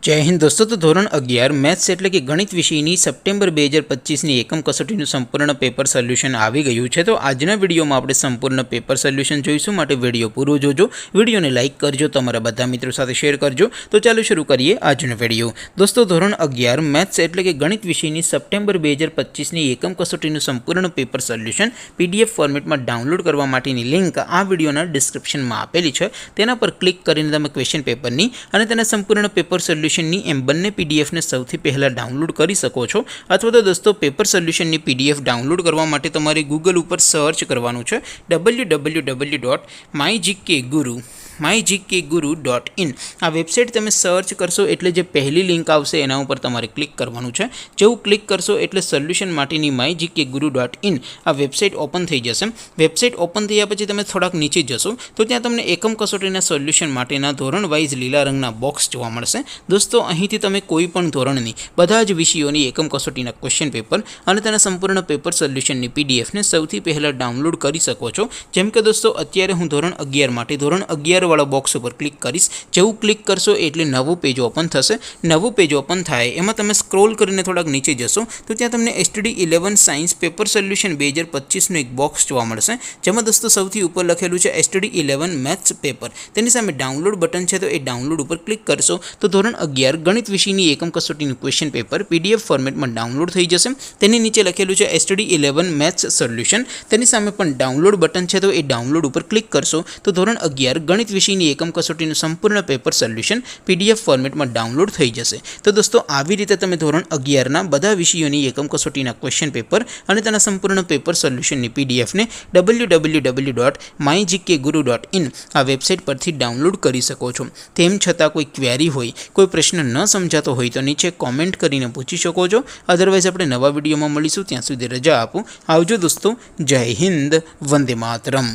જય હિન્દ દોસ્તો, તો ધોરણ 11 મેથ્સ એટલે કે ગણિત વિષયની સપ્ટેમ્બર 2025ની એકમ કસોટીનું સંપૂર્ણ પેપર સોલ્યુશન આવી ગયું છે। તો આજના વિડીયોમાં આપણે સંપૂર્ણ પેપર સોલ્યુશન જોઈશું, માટે વિડીયો પૂરો જોજો, વિડીયોને લાઇક કરજો, તમારા બધા મિત્રો સાથે શેર કરજો। તો ચાલો શરૂ કરીએ આજનો વિડીયો। દોસ્તો, ધોરણ 11 મેથ્સ એટલે કે ગણિત વિષયની સપ્ટેમ્બર 2025ની એકમ કસોટીનું સંપૂર્ણ પેપર સોલ્યુશન PDF ફોર્મેટમાં ડાઉનલોડ કરવા માટેની લિંક આ વિડીયોના ડિસ્ક્રિપ્શનમાં આપેલી છે। તેના પર ક્લિક કરીને તમે ક્વેશ્ચન પેપરની અને તેના સંપૂર્ણ પેપર સોલ્યુશન એમ બંને PDF ને સૌથી પહેલા ડાઉનલોડ કરી શકો છો। અથવા તો દોસ્તો, પેપર સોલ્યુશનની PDF ડાઉનલોડ કરવા માટે તમારે ગૂગલ ઉપર સર્ચ કરવાનું છે www.mygkguru.in। આ વેબસાઇટ તમે સર્ચ કરશો એટલે જે પહેલી લિંક આવશે એના ઉપર તમારે ક્લિક કરવાનું છે। જેવું ક્લિક કરશો એટલે સોલ્યુશન માટેની mygkguru.in આ વેબસાઇટ ઓપન થઈ જશે। વેબસાઇટ ઓપન થયા પછી તમે થોડાક નીચે જશો તો ત્યાં તમને એકમ કસોટીના સોલ્યુશન માટેના ધોરણ વાઇઝ લીલા રંગના બોક્સ જોવા મળશે। દોસ્તો, અહીંથી તમે કોઈ પણ ધોરણની બધા જ વિષયોની એકમ કસોટીના ક્વેશ્ચન પેપર અને તેના સંપૂર્ણ પેપર સોલ્યુશનની PDF ને સૌથી પહેલાં ડાઉનલોડ કરી શકો છો। જેમ કે દોસ્તો, અત્યારે હું ધોરણ 11 માટે ધોરણ 11 વાળા બોક્સ ઉપર ક્લિક કરીશ। જેવું ક્લિક કરશો એટલે નવું પેજ ઓપન થશે। નવું પેજ ઓપન થાય એમાં તમે સ્ક્રોલ કરીને થોડાક નીચે જશો તો ત્યાં તમને STD11 સાયન્સ પેપર સોલ્યુશન 2025નું એક બોક્સ જોવા મળશે, જેમાં દોસ્તો સૌથી ઉપર લખેલું છે STD11 મેથ્સ પેપર। તેની સામે ડાઉનલોડ બટન છે, તો એ ડાઉનલોડ ઉપર ક્લિક કરશો તો ધોરણ 11 ગણિત વિષયની એકમ કસોટીનું ક્વેશ્ચન પેપર PDF ફોર્મેટમાં ડાઉનલોડ થઈ જશે। તેની નીચે લખેલું છે STD11 મેથ્સ સોલ્યુશન, તેની સામે પણ ડાઉનલોડ બટન છે, તો એ ડાઉનલોડ ઉપર ક્લિક કરશો તો ધોરણ 11 ગણિત વિષયની એકમ કસોટીનું સંપૂર્ણ પેપર સોલ્યુશન PDF ફોર્મેટમાં ડાઉનલોડ થઈ જશે। તો દોસ્તો, આવી રીતે તમે ધોરણ 11ના બધા વિષયોની એકમ કસોટીના ક્વેશ્ચન પેપર અને તેના સંપૂર્ણ પેપર સોલ્યુશનની PDF ને www.mygkguru.in આ વેબસાઇટ પરથી ડાઉનલોડ કરી શકો છો। તેમ છતાં કોઈ ક્વેરી હોય, કોઈ પ્રશ્ન ન સમજાતો હોય તો નીચે કોમેન્ટ કરીને પૂછી શકો છો। અધરવાઇઝ આપણે નવા વિડીયોમાં મળીશું, ત્યાં સુધી રજા આપો। આવજો દોસ્તો, જય હિન્દ, વંદે માતરમ।